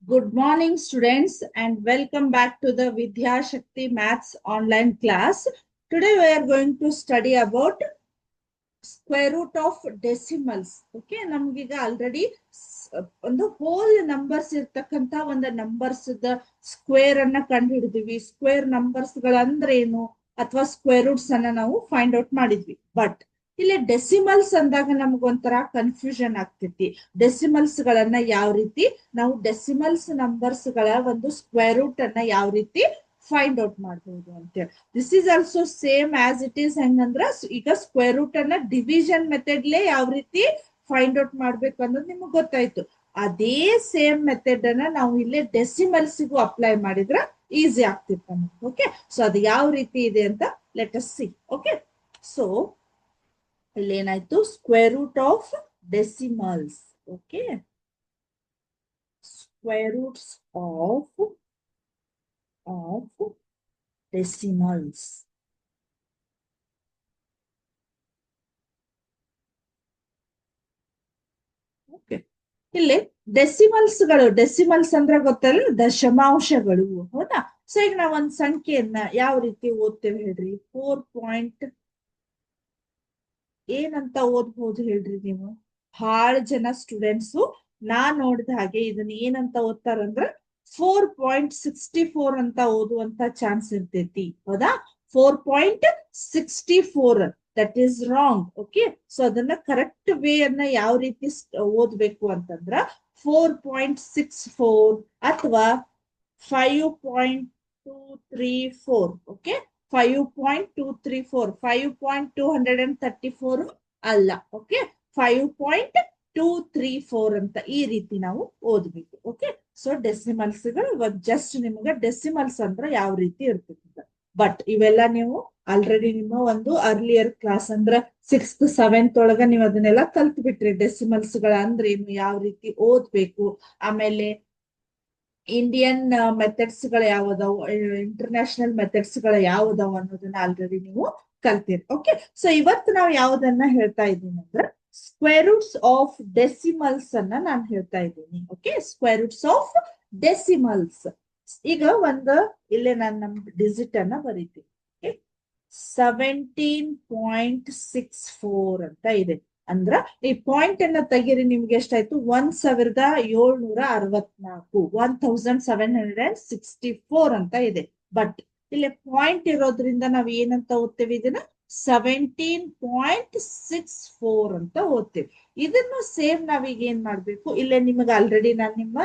Good morning, students, and welcome back to the Vidya Shakti Maths online class. Today, we are going to study about square root of decimals. Okay, ನಮ್ಗೀಗ already ಒಂದು whole numbers ಇರ್ತಕ್ಕಂತ ಒಂದು numbers square ಅನ್ನ ಕಂಡು ಹಿಡಿದಿವಿ. Square numbers ಗಳಂದ್ರೆ ಏನು ಅಥವಾ square roots ಅನ್ನ ನಾವು ಫೈಂಡ್ ಔಟ್ ಮಾಡಿದ್ವಿ. ಬಟ್ ಇಲ್ಲಿ ಡೆಸಿಮಲ್ಸ್ ಅಂದಾಗ ನಮ್ಗೊಂಥರ ಕನ್ಫ್ಯೂಷನ್ ಆಗ್ತೈತಿ. ಡೆಸಿಮಲ್ಸ್ ಗಳನ್ನ ಯಾವ ರೀತಿ ನಾವು ಡೆಸಿಮಲ್ಸ್ ನಂಬರ್ಸ್ ಗಳ ಒಂದು ಸ್ಕ್ವೇರ್ ರೂಟ್ ಅನ್ನ ಯಾವ ರೀತಿ ಫೈಂಡ್ ಔಟ್ ಮಾಡಬಹುದು ಅಂತೇಳಿ. This is also same as it is. ಹೆಂಗಂದ್ರ ಈಗ ಸ್ಕ್ವೇರ್ ರೂಟ್ ಅನ್ನ ಡಿವಿಷನ್ ಮೆಥಡ್ಲೇ ಯಾವ ರೀತಿ ಫೈಂಡ್ ಔಟ್ ಮಾಡ್ಬೇಕು ಅನ್ನೋದು ನಿಮ್ಗೆ ಗೊತ್ತಾಯ್ತು. ಅದೇ ಸೇಮ್ ಮೆಥಡ್ ಅನ್ನ ನಾವು ಇಲ್ಲಿ ಡೆಸಿಮಲ್ಸ್ಗೂ ಅಪ್ಲೈ ಮಾಡಿದ್ರೆ ಈಸಿ ಆಗ್ತಿತ್ತು ನಮಗೆ. ಓಕೆ, ಸೊ ಅದು ಯಾವ ರೀತಿ ಇದೆ ಅಂತ let us see. Okay, so ಇಲ್ಲಿ ಏನಾಯ್ತು, square root of decimals. Okay, square roots of decimals. Okay. ಇಲ್ಲಿ ಡೆಸಿಮಲ್ಸ್ ಅಂದ್ರೆ ಗೊತ್ತಲ್ಲ, ದಶಮಾಂಶಗಳು. ಹೌದಾ? ಸೊ ಈಗ ನಾವ್ ಒಂದ್ ಸಂಖ್ಯೆಯನ್ನ ಯಾವ ರೀತಿ ಓದ್ತೇವೆ ಹೇಳ್ರಿ? 4 ಏನಂತ ಓದ್ಬಹುದು ಹೇಳ್ರಿ ನೀವು? ಬಹಳ ಜನ ಸ್ಟೂಡೆಂಟ್ಸ್ ನಾನ್ ನೋಡಿದ ಹಾಗೆ ಇದನ್ನ ಏನಂತ ಓದ್ತಾರಂದ್ರ 4.64 ಅಂತ ಓದುವಂತ ಚಾನ್ಸ್ ಇರ್ತೈತಿ. ಹೌದಾ? 4.64 that is wrong. Okay, so ಅದನ್ನ ಕರೆಕ್ಟ್ ವೇ ಅನ್ನ ಯಾವ ರೀತಿ ಓದ್ಬೇಕು ಅಂತಂದ್ರ 4.64 ಅಥವಾ 5.234. ಓಕೆ, 5.234, 5.234 ಅಲ್ಲ. ಓಕೆ, 5.234 ಅಂತ ಈ ರೀತಿ ನಾವು ಓದ್ಬೇಕು. ಓಕೆ, ಸೊ ಡೆಸಿಮಲ್ಸ್ ಜಸ್ಟ್ ನಿಮ್ಗೆ ಡೆಸಿಮಲ್ಸ್ ಅಂದ್ರೆ ಯಾವ ರೀತಿ ಇರ್ತದೆ. ಬಟ್ ಇವೆಲ್ಲ ನೀವು ಆಲ್ರೆಡಿ ನಿಮ್ಮ ಒಂದು ಅರ್ಲಿಯರ್ ಕ್ಲಾಸ್ ಅಂದ್ರ 6th 7th ಒಳಗ ನೀವು ಅದನ್ನೆಲ್ಲ ಕಲ್ತ್ ಬಿಟ್ರಿ. ಡೆಸಿಮಲ್ಸ್ ಗಳ ಅಂದ್ರೆ ಇನ್ನು ಯಾವ ರೀತಿ ಓದ್ಬೇಕು, ಆಮೇಲೆ ಇಂಡಿಯನ್ ಮೆಥಡ್ಸ್ ಗಳು ಯಾವ್ದಾವು, ಇಂಟರ್ನ್ಯಾಷನಲ್ ಮೆಥಡ್ಸ್ ಗಳು ಯಾವ್ದಾವು ಅನ್ನೋದನ್ನ ಆಲ್ರೆಡಿ ನೀವು ಕಲ್ತೀರಿ. ಓಕೆ, ಸೊ ಇವತ್ತು ನಾವು ಯಾವ್ದನ್ನ ಹೇಳ್ತಾ ಇದ್ದೀನಿ ಅಂದ್ರೆ ಸ್ಕ್ವೇರ್ ರೂಟ್ಸ್ ಆಫ್ ಡೆಸಿಮಲ್ಸ್ ಅನ್ನ ನಾನು ಹೇಳ್ತಾ ಇದ್ದೀನಿ. Okay, square roots of decimals. ಈಗ ಒಂದು ಇಲ್ಲೇ ನಾನು ನಮ್ ಡಿಜಿಟ್ ಅನ್ನ ಬರೀತೀನಿ. 17.64 ಅಂತ ಇದೆ. ಅಂದ್ರ ಈ ಪಾಯಿಂಟ್ ಅನ್ನ ತೆಗೀರಿ, ನಿಮ್ಗೆ ಎಷ್ಟಾಯ್ತು? 1764, 1764 ಅಂತ ಇದೆ. ಬಟ್ ಇಲ್ಲಿ ಪಾಯಿಂಟ್ ಇರೋದ್ರಿಂದ ನಾವ್ ಏನಂತ ಓದ್ತೇವೆ? ಇದನ್ನ 17.64 ಅಂತ ಓದ್ತೇವೆ. ಇದನ್ನು ಸೇಮ್ ನಾವೀಗ ಏನ್ ಮಾಡ್ಬೇಕು? ಇಲ್ಲೇ ನಿಮಗೆ ಆಲ್ರೆಡಿ ನಾನು ನಿಮ್ಮ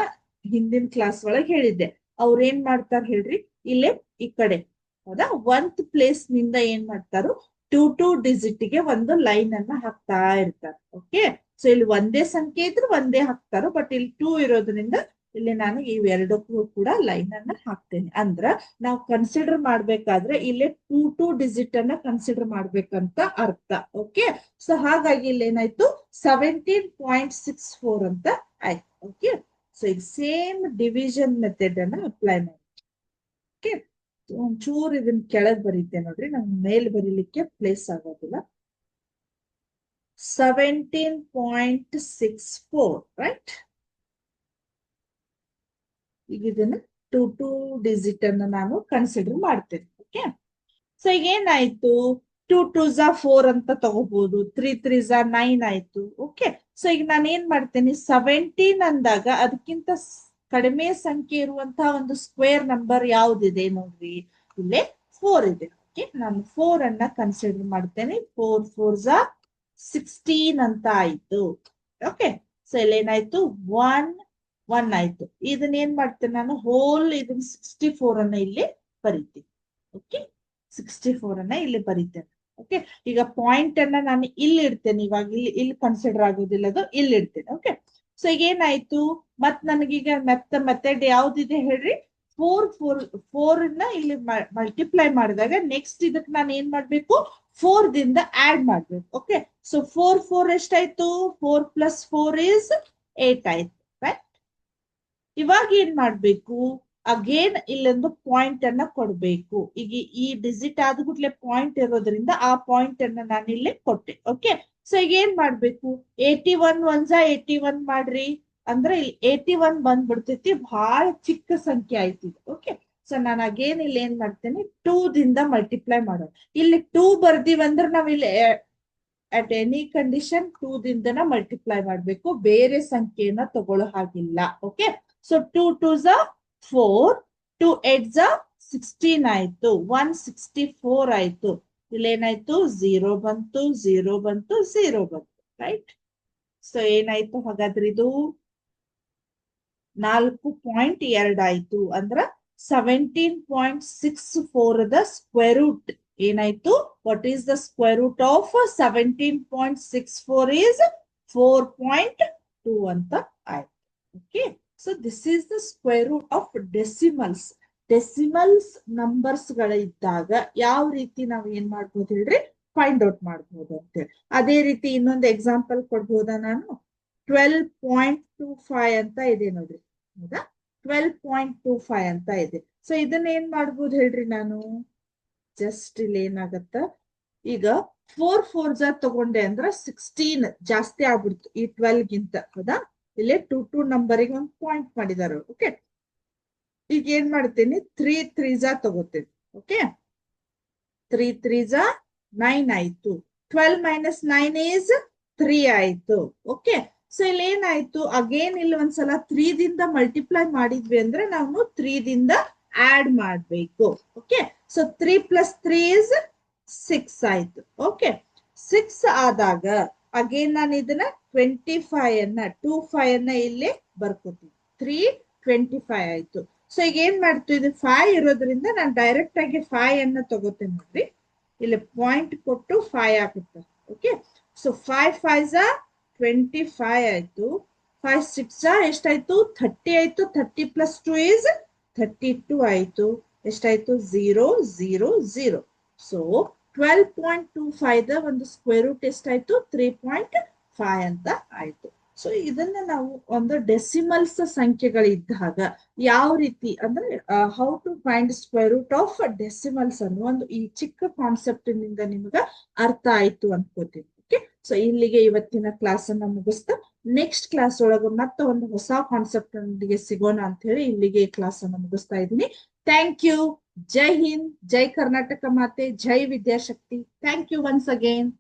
ಹಿಂದಿನ ಕ್ಲಾಸ್ ಒಳಗೆ ಹೇಳಿದ್ದೆ. ಅವ್ರ ಏನ್ ಮಾಡ್ತಾರ ಹೇಳ್ರಿ? ಇಲ್ಲೇ ಈ ಕಡೆ, ಹೌದಾ, 1th ಪ್ಲೇಸ್ ನಿಂದ ಏನ್ ಮಾಡ್ತಾರೋ 2 ಡಿಜಿಟ್ ಗೆ ಒಂದು ಲೈನ್ ಅನ್ನ ಹಾಕ್ತಾ ಇರ್ತಾರೆ. ಓಕೆ, ಸೊ ಇಲ್ಲಿ ಒಂದೇ ಸಂಖ್ಯೆ ಇದ್ರೆ ಒಂದೇ ಹಾಕ್ತಾರೋ, ಬಟ್ ಇಲ್ಲಿ 2 ಇರೋದ್ರಿಂದ ಇಲ್ಲಿ ನಾನು ಇವೆರಡಕ್ಕೂ ಕೂಡ ಲೈನ್ ಅನ್ನ ಹಾಕ್ತೇನೆ. ಅಂದ್ರ ನಾವು ಕನ್ಸಿಡರ್ ಮಾಡ್ಬೇಕಾದ್ರೆ ಇಲ್ಲಿ 2 ಡಿಜಿಟ್ ಅನ್ನ ಕನ್ಸಿಡರ್ ಮಾಡ್ಬೇಕಂತ ಅರ್ಥ. ಓಕೆ, ಸೊ ಹಾಗಾಗಿ ಇಲ್ಲಿ ಏನಾಯ್ತು? 17.64 ಅಂತ ಆಯ್ತು. ಓಕೆ, ಸೊ ಈಗ ಸೇಮ್ ಡಿವಿಷನ್ ಮೆಥಡ್ ಅನ್ನ ಅಪ್ಲೈ ಮಾಡಿ. ಓಕೆ, ಒಂಚೂರು ಇದನ್ನ ಕೆಳಗ್ ಬರೀತೆ ನೋಡ್ರಿ, ನಂಗೆ ಮೇಲ್ ಬರೀಲಿಕ್ಕೆ ಪ್ಲೇಸ್ ಆಗೋದಿಲ್ಲ. 17.64 ರೈಟ್. ಈಗ ಇದನ್ನ 2 ಡಿಜಿಟ್ ಅನ್ನ ನಾನು ಕನ್ಸಿಡರ್ ಮಾಡ್ತೇನೆ. ಓಕೆ, ಸೊ ಈಗ ಏನಾಯ್ತು? 2 2s 4 ಅಂತ ತಗೋಬಹುದು, 3 3s 9 ಆಯ್ತು. ಓಕೆ, ಸೊ ಈಗ ನಾನು ಏನ್ ಮಾಡ್ತೇನೆ? 17 ಅಂದಾಗ ಅದಕ್ಕಿಂತ ಕಡಿಮೆ ಸಂಖ್ಯೆ ಇರುವಂತಹ ಒಂದು ಸ್ಕ್ವೇರ್ ನಂಬರ್ ಯಾವ್ದಿದೆ ನೋಡ್ರಿ? ಇಲ್ಲೇ 4 ಇದೆ. ಓಕೆ, ನಾನು 4 ಅನ್ನ ಕನ್ಸಿಡರ್ ಮಾಡ್ತೇನೆ. 4 4s 16 ಅಂತ ಆಯ್ತು. Okay, so ಇಲ್ಲೇನಾಯ್ತು? 1 1 ಆಯ್ತು. ಇದನ್ನ ಏನ್ ಮಾಡ್ತೇನೆ ನಾನು? ಹೋಲ್ ಇದನ್ನ 64 ಅನ್ನ ಇಲ್ಲಿ ಬರೀತೀನಿ. ಓಕೆ, 64 ಅನ್ನ ಇಲ್ಲಿ ಬರೀತೇನೆ. ಓಕೆ, ಈಗ ಪಾಯಿಂಟ್ ಅನ್ನ ನಾನು ಇಲ್ಲಿ ಇಡ್ತೇನೆ. ಇವಾಗ ಇಲ್ಲಿ ಕನ್ಸಿಡರ್ ಆಗೋದಿಲ್ಲ, ಅದು ಇಲ್ಲಿ ಇಡ್ತೇನೆ. ಓಕೆ, ಸೊ ಈಗ ಏನಾಯ್ತು? ಮತ್ ನನಗೀಗ ಮೆಥಡ್ ಯಾವ್ದಿದೆ ಹೇಳ್ರಿ? 4 ನ ಇಲ್ಲಿ ಮಲ್ಟಿಪ್ಲೈ ಮಾಡಿದಾಗ ನೆಕ್ಸ್ಟ್ ಇದಕ್ ನಾನು ಏನ್ ಮಾಡ್ಬೇಕು? 4 ದಿಂದ ಆಡ್ ಮಾಡ್ಬೇಕು. ಓಕೆ, ಸೊ 4 4 ಎಷ್ಟಾಯ್ತು? 4 + 4 is 8 ಆಯ್ತು. ರೈಟ್, ಇವಾಗ ಏನ್ ಮಾಡ್ಬೇಕು? ಅಗೇನ್ ಇಲ್ಲೊಂದು ಪಾಯಿಂಟ್ ಅನ್ನ ಕೊಡ್ಬೇಕು. ಈಗ ಈ ಡಿಜಿಟ್ ಆದ ಕೂಡಲೇ ಪಾಯಿಂಟ್ ಇರೋದ್ರಿಂದ ಆ ಪಾಯಿಂಟ್ ಅನ್ನ ನಾನು ಇಲ್ಲಿ ಕೊಟ್ಟೆ. ಓಕೆ, ಸೊ ಈಗ ಏನ್ ಮಾಡ್ಬೇಕು? 81 1s 81 ಮಾಡ್ರಿ. ಅಂದ್ರೆ ಇಲ್ಲಿ 81 ಬಂದ್ಬಿಡ್ತೈತಿ, ಬಹಳ ಚಿಕ್ಕ ಸಂಖ್ಯೆ ಆಯ್ತು. ಓಕೆ, ಸೊ ನಾನು ಅಗೇನ್ ಇಲ್ಲಿ ಏನ್ ಮಾಡ್ತೇನೆ, 2 ದಿಂದ ಮಲ್ಟಿಪ್ಲೈ ಮಾಡೋಣ. ಇಲ್ಲಿ 2 ಬರ್ದಿವಂದ್ರೆ ನಾವ್ ಇಲ್ಲಿ ಅಟ್ ಎನಿ ಕಂಡೀಷನ್ 2 ದಿಂದನ ಮಲ್ಟಿಪ್ಲೈ ಮಾಡ್ಬೇಕು, ಬೇರೆ ಸಂಖ್ಯೆಯನ್ನ ತಗೊಳ್ಳೋ ಹಾಗಿಲ್ಲ. Okay, so 2 2s are 4, 2 8s are 16 ಆಯ್ತು, 164 ಆಯ್ತು. ಇಲ್ಲೇನಾಯ್ತು, 0 ಬಂತು, 0 ಬಂತು, 0 ಬಂತು, ರೈಟ್. ಸೊ ಏನಾಯ್ತು ಹಾಗಾದ್ರೆ, ಇದು 4.2 ಆಯ್ತು. ಅಂದ್ರ 17.64 ದ ಸ್ಕ್ವೇರ್ ರೂಟ್ ಏನಾಯ್ತು, what is the square root of 17.64 is 4.2 ಅಂತ ಆಯ್ತು. Okay, so this is the square root of decimals. Decimals numbers ಗಳಿದ್ದಾಗ ಯಾವ ರೀತಿ ನಾವ್ ಏನ್ ಮಾಡ್ಬೋದು ಹೇಳ್ರಿ, ಫೈಂಡ್ ಔಟ್ ಮಾಡ್ಬೋದು ಅಂತೇಳಿ. ಅದೇ ರೀತಿ ಇನ್ನೊಂದು ಎಕ್ಸಾಂಪಲ್ ಕೊಡ್ಬೋದಾ ನಾನು, 12.25 ಅಂತ ಇದೆ ನೋಡ್ರಿ, ಹೌದಾ, 12.25 ಅಂತ ಇದೆ. ಸೊ ಇದನ್ನ ಏನ್ ಮಾಡ್ಬೋದು ಹೇಳ್ರಿ, ನಾನು ಜಸ್ಟ್ ಇಲ್ಲಿ ಏನಾಗತ್ತ, ಈಗ 4 4s ತಗೊಂಡೆ ಅಂದ್ರ 16 ಜಾಸ್ತಿ ಆಗ್ಬಿಡ್ತು ಈ 12 ಗಿಂತ, ಹೌದಾ. ಇಲ್ಲೇ 2 ನಂಬರಿಗೆ ಒಂದು ಪಾಯಿಂಟ್ ಮಾಡಿದಾರ. ಓಕೆ, ಈಗ ಏನ್ ಮಾಡ್ತೇನೆ, 3 3s ತಗೋತೇನೆ. ಓಕೆ, 3 3s 9 ಆಯ್ತು, 12 ಮೈನಸ್ 9 ಈಸ್ 3 ಆಯ್ತು. ಓಕೆ, ಸೊ ಇಲ್ಲಿ ಏನಾಯ್ತು, ಅಗೇನ್ ಇಲ್ಲಿ ಒಂದ್ಸಲ 3 ದಿಂದ ಮಲ್ಟಿಪ್ಲೈ ಮಾಡಿದ್ವಿ ಅಂದ್ರೆ ನಾವು 3 ದಿಂದ ಆಡ್ ಮಾಡ್ಬೇಕು. ಓಕೆ, ಸೊ 3 + 3 ಇಸ್ 6 ಆಯ್ತು. ಓಕೆ, 6 ಆದಾಗ ಅಗೇನ್ ನಾನು ಇದನ್ನ 25 ಅನ್ನ 25 ಅನ್ನ ಇಲ್ಲಿ ಬರ್ಕೋತೀನಿ, 3 25 ಆಯ್ತು. ಸೊ ಈಗ ಏನ್ ಮಾಡ್ತು, ಇದು 5 ಇರೋದ್ರಿಂದ ನಾನು ಡೈರೆಕ್ಟ್ ಆಗಿ 5 ಅನ್ನ ತಗೋತೇನೆ ನೋಡ್ರಿ, ಇಲ್ಲಿ ಪಾಯಿಂಟ್ ಕೊಟ್ಟು 5 ಆಗುತ್ತೆ. ಓಕೆ, ಸೊ 5 5s 25 ಆಯ್ತು, 5 6 ಎಷ್ಟಾಯ್ತು, 30 ಆಯ್ತು, 30 + 2 ಈಸ್ 32 ಆಯ್ತು, ಎಷ್ಟಾಯ್ತು, 0 0 0. ಸೊ 12.25 ದ ಒಂದು ಸ್ಕ್ವೇರ್ ರೂಟ್ ಎಷ್ಟಾಯ್ತು, 3.5 ಅಂತ ಆಯ್ತು. ಸೊ ಇದನ್ನ ನಾವು ಒಂದು ಡೆಸಿಮಲ್ಸ್ ಸಂಖ್ಯೆಗಳಿದ್ದಾಗ ಯಾವ ರೀತಿ ಅಂದ್ರೆ, how to find square root of decimals ಅನ್ನೋ ಒಂದು ಈ ಚಿಕ್ಕ ಕಾನ್ಸೆಪ್ಟ್ ನಿಂದ ನಿಮ್ಗ ಅರ್ಥ ಆಯ್ತು ಅನ್ಕೋತೀನಿ. ಓಕೆ, ಸೊ ಇಲ್ಲಿಗೆ ಇವತ್ತಿನ ಕ್ಲಾಸ್ ಅನ್ನ ಮುಗಿಸ್ತಾ ನೆಕ್ಸ್ಟ್ ಕ್ಲಾಸ್ ಒಳಗ ಮತ್ತೆ ಒಂದು ಹೊಸ ಕಾನ್ಸೆಪ್ಟ್ ನೊಂದಿಗೆ ಸಿಗೋಣ ಅಂತ ಹೇಳಿ ಇಲ್ಲಿಗೆ ಕ್ಲಾಸ್ ಅನ್ನ ಮುಗಿಸ್ತಾ ಇದ್ದೀನಿ. Thank you. ಜೈ ಹಿಂದ್, ಜೈ ಕರ್ನಾಟಕ ಮಾತೆ, Jai Vidyashakti. Thank you once again.